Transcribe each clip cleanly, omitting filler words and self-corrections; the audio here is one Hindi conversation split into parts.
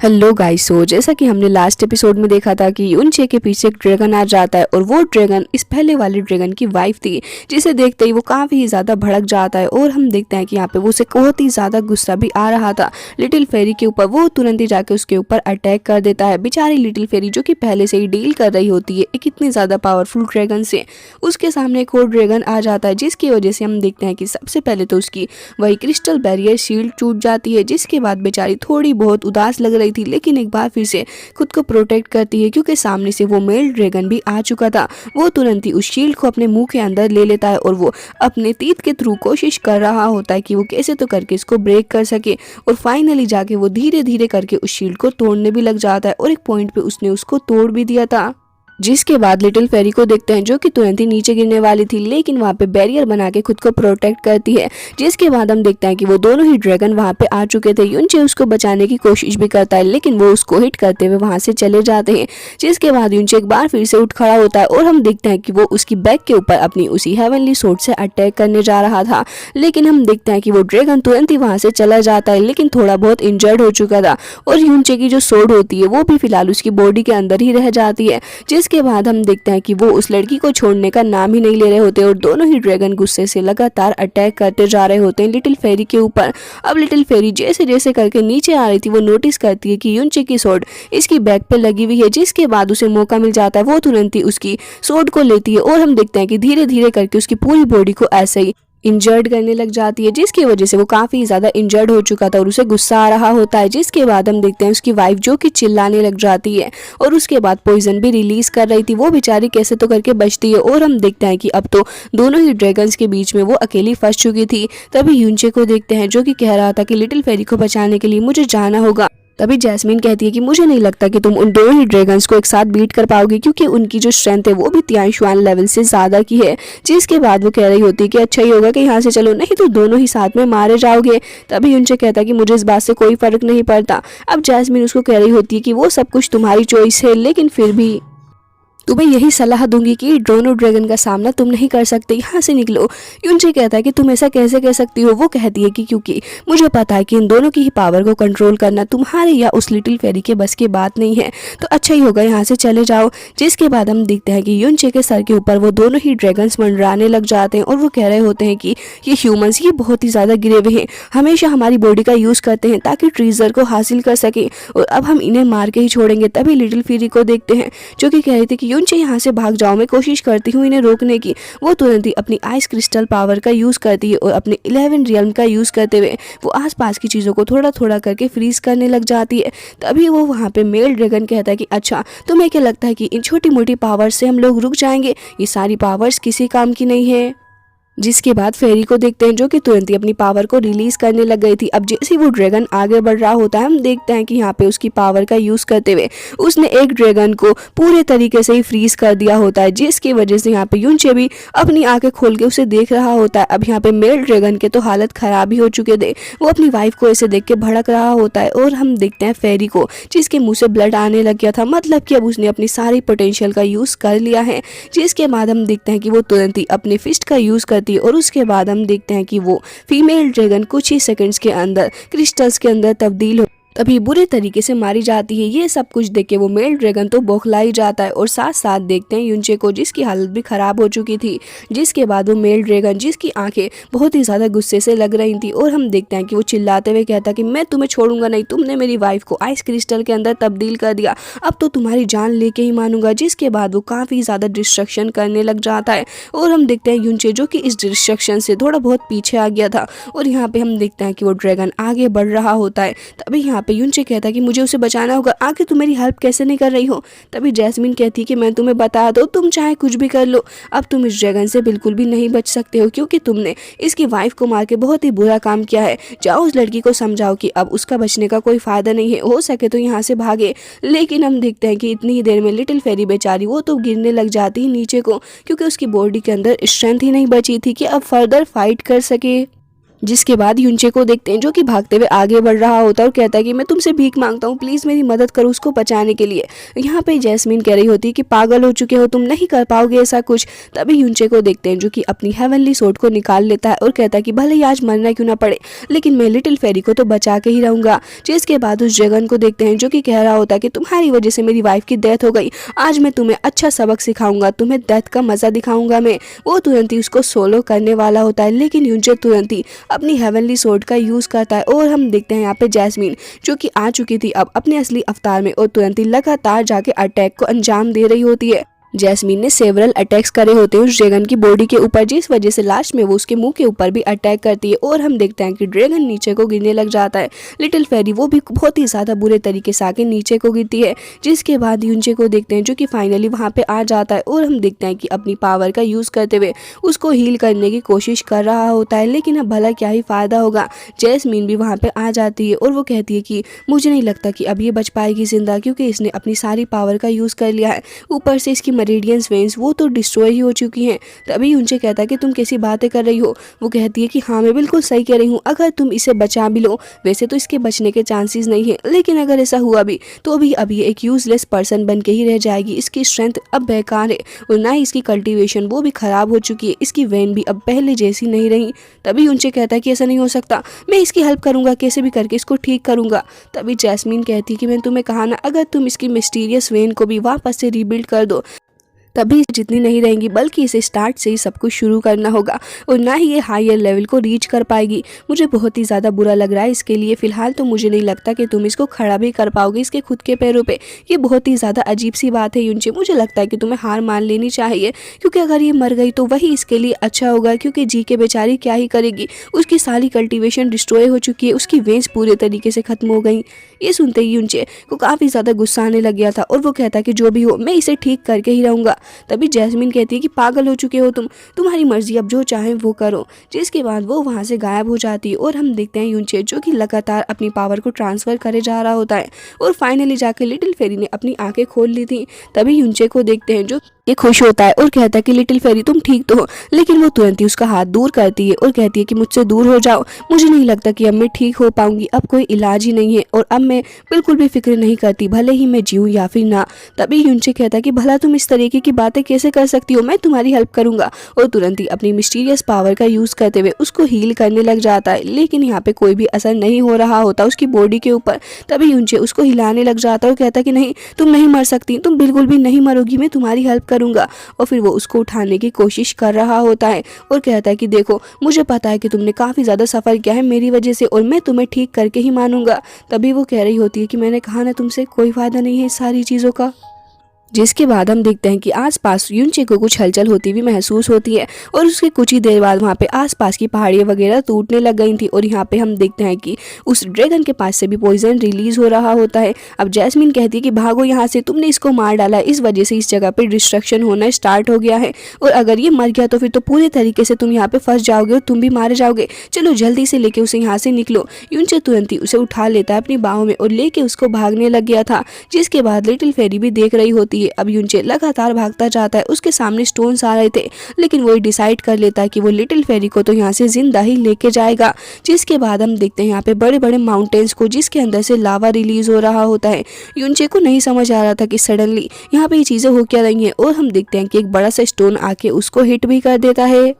हेलो गाइस, जैसा कि हमने लास्ट एपिसोड में देखा था कि यूनचे के पीछे एक ड्रैगन आ जाता है और वो ड्रैगन इस पहले वाले ड्रैगन की वाइफ थी, जिसे देखते ही वो काफ़ी ज़्यादा भड़क जाता है और हम देखते हैं कि यहाँ पे वो उसे बहुत ही ज़्यादा गुस्सा भी आ रहा था लिटिल फेरी के ऊपर। वो तुरंत ही जाके उसके ऊपर अटैक कर देता है। बेचारी लिटिल फेरी जो कि पहले से ही डील कर रही होती है एक इतनी ज़्यादा पावरफुल ड्रैगन से, उसके सामने एक और ड्रैगन आ जाता है, जिसकी वजह से हम देखते हैं कि सबसे पहले तो उसकी वही क्रिस्टल बैरियर शील्ड टूट जाती है। जिसके बाद बेचारी थोड़ी बहुत उदास लग रही थी, लेकिन एक बार फिर से खुद को प्रोटेक्ट करती है क्योंकि सामने से वो मेल ड्रैगन भी आ चुका था। वो तुरंत ही उस शील्ड को अपने मुंह के अंदर ले लेता है और वो अपने तीत के थ्रू कोशिश कर रहा होता है कि वो कैसे तो करके इसको ब्रेक कर सके, और फाइनली जाके वो धीरे धीरे करके उस शील्ड को तोड़ने भी लग जाता है और एक पॉइंट पे उसने उसको तोड़ भी दिया था। जिसके बाद लिटिल फेरी को देखते हैं जो कि तुरंत ही नीचे गिरने वाली थी, लेकिन वहाँ पे बैरियर बना के खुद को प्रोटेक्ट करती है। जिसके बाद हम देखते हैं कि वो दोनों ही ड्रैगन वहाँ पे आ चुके थे। यूनचे उसको बचाने की कोशिश भी करता है, लेकिन वो उसको हिट करते हुए वहाँ से चले जाते हैं। जिसके बाद यूनचे एक बार फिर से उठ खड़ा होता है और हम देखते हैं कि वो उसकी बैक के ऊपर अपनी उसी हेवनली सोर्ड से अटैक करने जा रहा था, लेकिन हम देखते हैं कि वो ड्रैगन तुरंत ही वहाँ से चला जाता है, लेकिन थोड़ा बहुत इंजर्ड हो चुका था और यूनचे की जो सोर्ड होती है वो भी फिलहाल उसकी बॉडी के अंदर ही रह जाती है। जिसके बाद हम देखते हैं कि वो उस लड़की को छोड़ने का नाम ही नहीं ले रहे होते और दोनों ही ड्रैगन गुस्से से लगातार अटैक करते जा रहे होते हैं लिटिल फेरी के ऊपर। अब लिटिल फेरी जैसे जैसे करके नीचे आ रही थी, वो नोटिस करती है कि यूनचे की सोर्ड इसकी बैक पे लगी हुई है। जिसके बाद उसे मौका मिल जाता है, वो तुरंत ही उसकी सोर्ड को लेती है और हम देखते हैं कि धीरे धीरे करके उसकी पूरी बॉडी को ऐसे ही इंजर्ड करने लग जाती है, जिसकी वजह से वो काफ़ी ज़्यादा इंजर्ड हो चुका था और उसे गुस्सा आ रहा होता है। जिसके बाद हम देखते हैं उसकी वाइफ जो कि चिल्लाने लग जाती है और उसके बाद पॉइजन भी रिलीज कर रही थी। वो बेचारी कैसे तो करके बचती है और हम देखते हैं कि अब तो दोनों ही ड्रैगन्स के बीच में वो अकेली फंस चुकी थी। तभी यूनचे को देखते हैं जो कि कह रहा था कि लिटिल फेरी को बचाने के लिए मुझे जाना होगा। तभी जैस्मिन कहती है कि मुझे नहीं लगता कि तुम उन दोनों ही ड्रैगन्स को एक साथ बीट कर पाओगे, क्योंकि उनकी जो स्ट्रेंथ है वो भी तियानशुआन लेवल से ज़्यादा की है। जिसके बाद वो कह रही होती है कि अच्छा ही होगा कि यहाँ से चलो, नहीं तो दोनों ही साथ में मारे जाओगे। तभी उनसे कहता है कि मुझे इस बात से कोई फ़र्क नहीं पड़ता। अब जैस्मिन उसको कह रही होती है कि वो सब कुछ तुम्हारी चॉइस है, लेकिन फिर भी तुम्हें यही सलाह दूंगी कि दोनों ड्रैगन का सामना तुम नहीं कर सकते, यहाँ से निकलो। यूनचे कहता है कि तुम ऐसा कैसे कह सकती हो। वो कहती है कि क्योंकि मुझे पता है कि इन दोनों की ही पावर को कंट्रोल करना तुम्हारे या उस लिटिल फेरी के बस की बात नहीं है, तो अच्छा ही होगा यहाँ से चले जाओ। जिसके बाद हम देखते हैं कि यूनचे के सर के ऊपर वो दोनों ही ड्रैगन्स मंडराने लग जाते हैं और वो कह रहे होते हैं कि ये ह्यूमंस ये बहुत ही ज़्यादा गिरे हुए हैं, हमेशा हमारी बॉडी का यूज़ करते हैं ताकि ट्रीजर को हासिल कर सके, और अब हम इन्हें मार के ही छोड़ेंगे। तभी लिटिल फेरी को देखते हैं जो कि कह रही थी कि यूनचे यहाँ से भाग जाओ, मैं कोशिश करती हूँ इन्हें रोकने की। वो तुरंत ही अपनी आइस क्रिस्टल पावर का यूज़ करती है और अपने 11 रियल्म का यूज़ करते हुए वो आसपास की चीज़ों को थोड़ा थोड़ा करके फ्रीज करने लग जाती है। तभी वो वहाँ पे मेल ड्रैगन कहता है कि अच्छा, तुम्हें क्या लगता है कि इन छोटी मोटी पावर्स से हम लोग रुक जाएंगे? ये सारी पावर्स किसी काम की नहीं है। जिसके बाद फेरी को देखते हैं जो कि तुरंत ही अपनी पावर को रिलीज करने लग गई थी। अब जैसे वो ड्रैगन आगे बढ़ रहा होता है, हम देखते हैं कि यहाँ पे उसकी पावर का यूज करते हुए उसने एक ड्रैगन को पूरे तरीके से ही फ्रीज कर दिया होता है, जिसकी वजह से यहाँ पे यूनचे भी अपनी आंखें खोल के उसे देख रहा होता है। अब यहाँ पे मेल ड्रैगन के तो हालत खराब ही हो चुके थे, वो अपनी वाइफ को ऐसे देख के भड़क रहा होता है और हम देखते हैं फेरी को जिसके मुँह से ब्लड आने लग गया था, मतलब कि अब उसने अपनी सारी पोटेंशियल का यूज कर लिया है। जिसके बाद हम देखते हैं कि वो तुरंत ही अपनी फिस्ट का यूज और उसके बाद हम देखते हैं कि वो फीमेल ड्रैगन कुछ ही सेकंड्स के अंदर क्रिस्टल्स के अंदर तब्दील हो तभी बुरे तरीके से मारी जाती है। ये सब कुछ देख के वो मेल ड्रैगन तो बौखला ही जाता है और साथ साथ देखते हैं यूनचे को जिसकी हालत भी खराब हो चुकी थी। जिसके बाद वो मेल ड्रैगन जिसकी आंखें बहुत ही ज़्यादा गुस्से से लग रही थी और हम देखते हैं कि वो चिल्लाते हुए कहता कि मैं तुम्हें छोड़ूंगा नहीं, तुमने मेरी वाइफ को आइस क्रिस्टल के अंदर तब्दील कर दिया, अब तो तुम्हारी जान लेके ही मानूंगा। जिसके बाद वो काफ़ी ज़्यादा डिस्ट्रक्शन करने लग जाता है और हम देखते हैं यूनचे जो कि इस डिस्ट्रक्शन से थोड़ा बहुत पीछे आ गया था और यहाँ पे हम देखते हैं कि वो ड्रैगन आगे बढ़ रहा होता है। तभी यहाँ पे यूनचे कहता है कि मुझे उसे बचाना होगा, आखिर तुम मेरी हेल्प कैसे नहीं कर रही हो। तभी जैस्मिन कहती है कि मैं तुम्हें बता दो, तुम चाहे कुछ भी कर लो, अब तुम इस ड्रैगन से बिल्कुल भी नहीं बच सकते हो, क्योंकि तुमने इसकी वाइफ को मार के बहुत ही बुरा काम किया है। जाओ उस लड़की को समझाओ कि अब उसका बचने का कोई फायदा नहीं है, हो सके तो यहाँ से भागे। लेकिन हम देखते हैं कि इतनी ही देर में लिटिल फेरी बेचारी वो तो गिरने लग जाती है नीचे को, क्योंकि उसकी बॉडी के अंदर स्ट्रेंथ ही नहीं बची थी कि अब फर्दर फाइट कर सके। जिसके बाद युनचे को देखते हैं जो कि भागते हुए आगे बढ़ रहा होता है और कहता है कि मैं तुमसे भीख मांगता हूँ, प्लीज मेरी मदद करो उसको बचाने के लिए। यहाँ पे जैस्मीन कह रही होती है कि पागल हो चुके हो तुम, नहीं कर पाओगे ऐसा कुछ। तभी युनचे को देखते हैं जो कि अपनी हेवनली सोर्ड को निकाल लेता है और कहता है कि भले ही आज मरना क्यों ना पड़े, लेकिन मैं लिटिल फेरी को तो बचा के ही रहूंगा। जिसके बाद उस ड्रैगन को देखते हैं जो कि कह रहा होता है कि तुम्हारी वजह से मेरी वाइफ की डेथ हो गई, आज मैं तुम्हें अच्छा सबक सिखाऊंगा, तुम्हें डेथ का मजा दिखाऊंगा मैं। वो तुरंत ही उसको सोलो करने वाला होता है, लेकिन युनचे तुरंत ही अपनी हेवनली सोर्ड का यूज करता है और हम देखते हैं यहाँ पे जैस्मीन जो कि आ चुकी थी अब अपने असली अवतार में और तुरंत ही लगातार जाके अटैक को अंजाम दे रही होती है। जैस्मीन ने सेवरल अटैक्स करे होते हैं उस ड्रैगन की बॉडी के ऊपर, जिस वजह से लास्ट में वो उसके मुंह के ऊपर भी अटैक करती है और हम देखते हैं कि ड्रैगन नीचे को गिरने लग जाता है। लिटिल फेरी वो भी बहुत ही ज़्यादा बुरे तरीके से आके नीचे को गिरती है। जिसके बाद युनचे को देखते हैं जो कि फाइनली वहाँ पे आ जाता है और हम देखते हैं कि अपनी पावर का यूज़ करते हुए उसको हील करने की कोशिश कर रहा होता है, लेकिन अब भला क्या ही फ़ायदा होगा। जैस्मीन भी वहाँ पर आ जाती है और वो कहती है कि मुझे नहीं लगता कि अब ये बच पाएगी जिंदा, क्योंकि इसने अपनी सारी पावर का यूज़ कर लिया है, ऊपर से इसकी मेरिडियंस वेन्स वो तो डिस्ट्रॉय ही हो चुकी हैं। तभी युनचे कहता है कि तुम कैसी बातें कर रही हो। वो कहती है कि हाँ मैं बिल्कुल सही कह रही हूँ, अगर तुम इसे बचा भी लो, वैसे तो इसके बचने के चांसेस नहीं है, लेकिन अगर ऐसा हुआ भी तो अब ये एक यूजलेस पर्सन बन के ही रह जाएगी। इसकी स्ट्रेंथ अब बेकार है और ना ही इसकी कल्टीवेशन वो भी खराब हो चुकी है, इसकी वेन भी अब पहले जैसी नहीं रही। तभी युनचे कहता है कि ऐसा नहीं हो सकता, मैं इसकी हेल्प करूंगा, कैसे भी करके इसको ठीक करूंगा। तभी जैस्मीन कहती है कि मैंने तुम्हें कहा ना, अगर तुम इसकी मिस्टीरियस वेन को भी वापस से रीबिल्ड कर दो तभी जितनी नहीं रहेंगी, बल्कि इसे स्टार्ट से ही सब कुछ शुरू करना होगा और ना ही ये हायर लेवल को रीच कर पाएगी। मुझे बहुत ही ज़्यादा बुरा लग रहा है इसके लिए। फ़िलहाल तो मुझे नहीं लगता कि तुम इसको खड़ा भी कर पाओगे इसके खुद के पैरों पे। ये बहुत ही ज़्यादा अजीब सी बात है युनचे, मुझे लगता है कि तुम्हें हार मान लेनी चाहिए, क्योंकि अगर ये मर गई तो वही इसके लिए अच्छा होगा, क्योंकि जी के बेचारी क्या ही करेगी, उसकी सारी कल्टिवेशन डिस्ट्रॉय हो चुकी है, उसकी वेंस पूरे तरीके से ख़त्म हो गई। ये सुनते ही युनचे को काफ़ी ज़्यादा गुस्सा आने लग गया था और वो कहता कि जो भी हो मैं इसे ठीक करके ही रहूँगा। तभी जैस्मीन कहती है कि पागल हो चुके हो तुम, तुम्हारी मर्जी, अब जो चाहें वो करो। जिसके बाद वो वहाँ से गायब हो जाती है और हम देखते हैं युनचे जो कि लगातार अपनी पावर को ट्रांसफ़र करे जा रहा होता है और फाइनली जाकर लिटिल फेरी ने अपनी आंखें खोल ली थी। तभी युनचे को देखते हैं जो ये खुश होता है और कहता है कि लिटिल फेरी तुम ठीक तो हो, लेकिन वो तुरंत ही उसका हाथ दूर करती है और कहती है कि मुझसे दूर हो जाओ, मुझे नहीं लगता कि अब मैं ठीक हो पाऊंगी, अब कोई इलाज ही नहीं है और अब मैं बिल्कुल भी फिक्र नहीं करती, भले ही मैं जीऊँ या फिर ना। तभी युनचे कहता है कि भला तुम इस तरीके की बातें कैसे कर सकती हो, मैं तुम्हारी हेल्प करूंगा और तुरंत ही अपनी मिस्टीरियस पावर का यूज़ करते हुए उसको हील करने लग जाता है, लेकिन यहाँ पे कोई भी असर नहीं हो रहा होता उसकी बॉडी के ऊपर। तभी युनचे उसको हिलाने लग जाता है और कहता है कि नहीं तुम नहीं मर सकती, तुम बिल्कुल भी नहीं मरोगी, मैं तुम्हारी हेल्प करूंगा। और फिर वो उसको उठाने की कोशिश कर रहा होता है और कहता है कि देखो मुझे पता है कि तुमने काफ़ी ज़्यादा सफ़र किया है मेरी वजह से और मैं तुम्हें ठीक करके ही मानूंगा। तभी वो कह रही होती है कि मैंने कहा ना तुमसे कोई फ़ायदा नहीं है इस सारी चीज़ों का। जिसके बाद हम देखते हैं कि आसपास युनचे को कुछ हलचल होती हुई महसूस होती है और उसके कुछ ही देर बाद वहाँ पे आसपास की पहाड़ियाँ वगैरह टूटने लग गई थी और यहाँ पे हम देखते हैं कि उस ड्रैगन के पास से भी पॉइजन रिलीज हो रहा होता है। अब जैस्मीन कहती है कि भागो यहाँ से, तुमने इसको मार डाला, इस वजह से इस जगह पे डिस्ट्रक्शन होना स्टार्ट हो गया है और अगर ये मर गया तो फिर तो पूरे तरीके से तुम यहाँ पे फंस जाओगे और तुम भी मारे जाओगे, चलो जल्दी से लेके उसे यहाँ से निकलो। युनचे तुरंत ही उसे उठा लेता है अपनी बाहों में और लेके उसको भागने लग गया था। जिसके बाद लिटिल फेरी भी देख रही होती है। अब युनचे लगातार भागता जाता है, उसके सामने स्टोन्स आ रहे थे, लेकिन वो डिसाइड कर लेता है कि वो लिटिल फेरी को तो यहाँ से जिंदा ही लेके जाएगा। जिसके बाद हम देखते हैं यहाँ पे बड़े बड़े माउंटेन्स को जिसके अंदर से लावा रिलीज हो रहा होता है। युनचे को नहीं समझ आ रहा था कि सडनली यहाँ पे ये चीज़ें हो क्या रही हैं और हम देखते हैं कि एक बड़ा सा स्टोन आके उसको हिट भी कर देता है।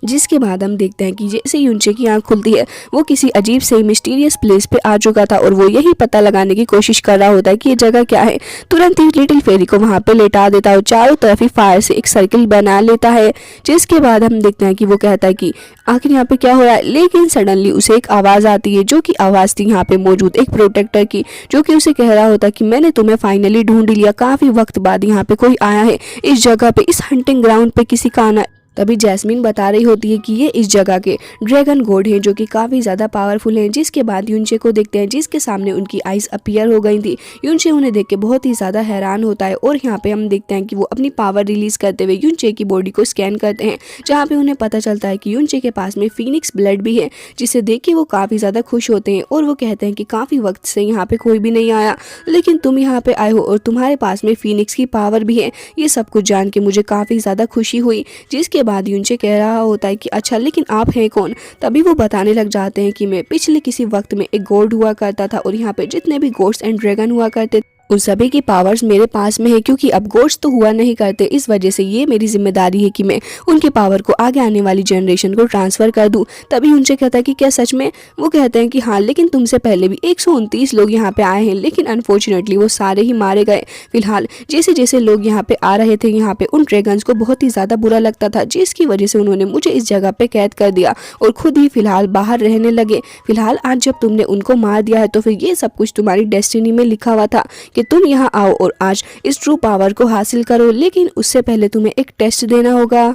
जिसके बाद हम देखते हैं कि जैसे युनचे की आंख खुलती है वो किसी अजीब से मिस्टीरियस प्लेस पे आ चुका था और वो यही पता लगाने की कोशिश कर रहा होता है कि ये जगह क्या है। तुरंत ही लिटिल फेरी को वहाँ पे लेटा देता है और चारों तरफ ही फायर से एक सर्किल बना लेता है। जिसके बाद हम देखते हैं कि वो कहता है कि आखिर यहाँ पे क्या हो रहा है, लेकिन सडनली उसे एक आवाज़ आती है जो कि आवाज़ थी यहाँ पे मौजूद एक प्रोटेक्टर की, जो कि उसे कह रहा होता है कि मैंने तुम्हें फाइनली ढूंढ लिया, काफ़ी वक्त बाद यहाँ पे कोई आया है इस जगह पे, इस हंटिंग ग्राउंड पे किसी का आना। तभी जैस्मीन बता रही होती है कि ये इस जगह के ड्रैगन गॉड हैं जो कि काफ़ी ज़्यादा पावरफुल हैं। जिसके बाद युनचे को देखते हैं जिसके सामने उनकी आइज़ अपीयर हो गई थी। युनचे उन्हें देख के बहुत ही ज़्यादा हैरान होता है और यहाँ पे हम देखते हैं कि वो अपनी पावर रिलीज़ करते हुए युनचे की बॉडी को स्कैन करते हैं, जहाँ पे उन्हें पता चलता है कि युनचे के पास में फीनिक्स ब्लड भी है, जिसे देख के वो काफ़ी ज़्यादा खुश होते हैं और वो कहते हैं कि काफ़ी वक्त से यहाँ पे कोई भी नहीं आया, लेकिन तुम यहाँ पे आए हो और तुम्हारे पास में फीनिक्स की पावर भी है। ये सब कुछ जान के मुझे काफ़ी ज़्यादा खुशी हुई। जिसके जिसके बाद यूनचे कह रहा होता है कि अच्छा लेकिन आप हैं कौन। तभी वो बताने लग जाते हैं कि मैं पिछले किसी वक्त में एक गॉड हुआ करता था और यहाँ पे जितने भी गॉड्स एंड ड्रैगन हुआ करते उन सभी की पावर्स मेरे पास में है, क्योंकि अब गोड्स तो हुआ नहीं करते, इस वजह से ये मेरी जिम्मेदारी है कि मैं उनके पावर को आगे आने वाली जनरेशन को ट्रांसफ़र कर दूं। तभी उनसे कहता है कि क्या सच में। वो कहते हैं कि हाँ, लेकिन तुमसे पहले भी 129 लोग यहाँ पे आए हैं, लेकिन अनफॉर्चुनेटली वो सारे ही मारे गए। फिलहाल जैसे जैसे लोग यहाँ पे आ रहे थे, यहाँ पे उन ड्रैगन्स को बहुत ही ज़्यादा बुरा लगता था, जिसकी वजह से उन्होंने मुझे इस जगह पे कैद कर दिया और खुद ही फिलहाल बाहर रहने लगे। फिलहाल आज जब तुमने उनको मार दिया है तो फिर ये सब कुछ तुम्हारी डेस्टिनी में लिखा हुआ था कि तुम यहाँ आओ और आज इस ट्रू पावर को हासिल करो, लेकिन उससे पहले तुम्हें एक टेस्ट देना होगा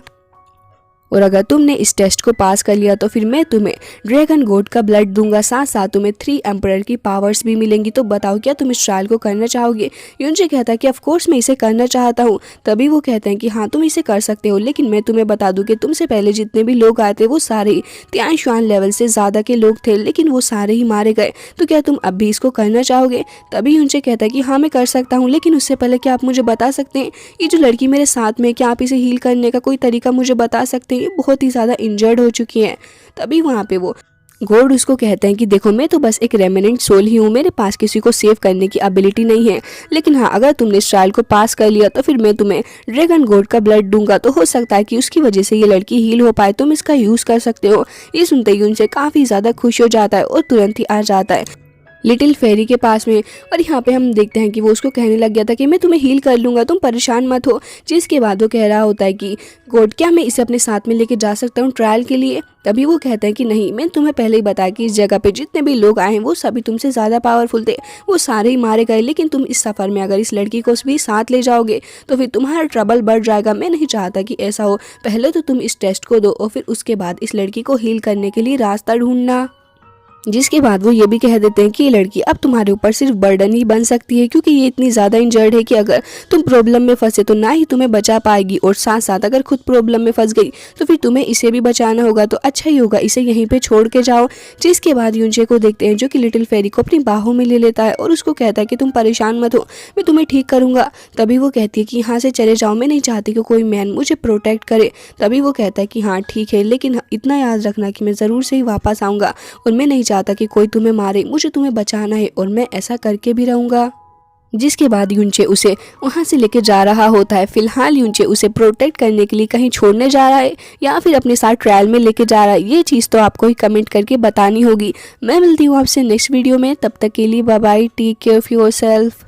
और अगर तुमने इस टेस्ट को पास कर लिया तो फिर मैं तुम्हें ड्रैगन गॉड का ब्लड दूंगा, साथ साथ तुम्हें 3 एम्परर की पावर्स भी मिलेंगी। तो बताओ क्या तुम इस ट्रायल को करना चाहोगे। यूनचे कहता है कि ऑफ कोर्स मैं इसे करना चाहता हूँ। तभी वो कहते हैं कि हाँ तुम इसे कर सकते हो, लेकिन मैं तुम्हें बता दूं कि तुमसे पहले जितने भी लोग आए थे वो सारे त्यान लेवल से ज़्यादा के लोग थे, लेकिन वो सारे ही मारे गए। तो क्या तुम अब भी इसको करना चाहोगे। तभी यूनचे कहता है कि हाँ मैं कर सकता हूँ, लेकिन उससे पहले क्या आप मुझे बता सकते हैं ये जो लड़की मेरे साथ में, क्या आप इसे हील करने का कोई तरीका मुझे बता सकते हैं। ये बहुत ही ज़्यादा इंजर्ड हो चुकी है। तभी वहाँ पे वो गॉड उसको कहते हैं कि देखो मैं तो बस एक रेमिनेंट सोल ही हूँ, मेरे पास किसी को सेव करने की एबिलिटी नहीं है, लेकिन हाँ अगर तुमने इस ट्रायल को पास कर लिया तो फिर मैं तुम्हें ड्रैगन गॉड का ब्लड दूंगा, तो हो सकता है कि उसकी वजह से ये लड़की हील हो पाए, तुम इसका यूज़ कर सकते हो। ये सुनते ही उनसे काफ़ी ज़्यादा खुश हो जाता है और तुरंत ही आ जाता है लिटिल फेरी के पास में। और यहाँ पे हम देखते हैं कि वो उसको कहने लग गया था कि मैं तुम्हें हील कर लूँगा, तुम परेशान मत हो। जिसके बाद वो कह रहा होता है कि गॉड क्या मैं इसे अपने साथ में लेके जा सकता हूँ ट्रायल के लिए। तभी वो कहते हैं कि नहीं, मैं तुम्हें पहले ही बताया कि इस जगह पे जितने भी लोग आए हैं वो सभी तुमसे ज़्यादा पावरफुल थे, वो सारे ही मारे गए, लेकिन तुम इस सफ़र में अगर इस लड़की को भी साथ ले जाओगे तो फिर तुम्हारा ट्रबल बढ़ जाएगा। मैं नहीं चाहता कि ऐसा हो, पहले तो तुम इस टेस्ट को दो और फिर उसके बाद इस लड़की को हील करने के लिए रास्ता ढूंढना। जिसके बाद वो ये भी कह देते हैं कि ये लड़की अब तुम्हारे ऊपर सिर्फ बर्डन ही बन सकती है, क्योंकि ये इतनी ज़्यादा इंजर्ड है कि अगर तुम प्रॉब्लम में फंसे तो ना ही तुम्हें बचा पाएगी, और साथ साथ अगर खुद प्रॉब्लम में फंस गई तो फिर तुम्हें इसे भी बचाना होगा, तो अच्छा ही होगा इसे यहीं पे छोड़ के जाओ। जिसके बाद यूनचे को देखते हैं जो कि लिटिल फेरी को अपनी बाहों में ले लेता है और उसको कहता है कि तुम परेशान मत हो, मैं तुम्हें ठीक करूँगा। तभी वो कहती है कि यहाँ से चले जाओ, मैं नहीं चाहती कि कोई मैन मुझे प्रोटेक्ट करे। तभी वो कहता है कि हाँ ठीक है, लेकिन इतना याद रखना कि मैं ज़रूर से ही वापस आऊँगा और मैं नहीं चाहता कि कोई तुम्हें मारे, मुझे तुम्हें बचाना है और मैं ऐसा करके भी रहूँगा। जिसके बाद यूनचे उसे वहाँ से लेके जा रहा होता है। फिलहाल यूनचे उसे प्रोटेक्ट करने के लिए कहीं छोड़ने जा रहा है या फिर अपने साथ ट्रायल में लेके जा रहा है, ये चीज़ तो आपको ही कमेंट करके बतानी होगी। मैं मिलती हूँ आपसे नेक्स्ट वीडियो में, तब तक के लिए bye bye, take care of yourself.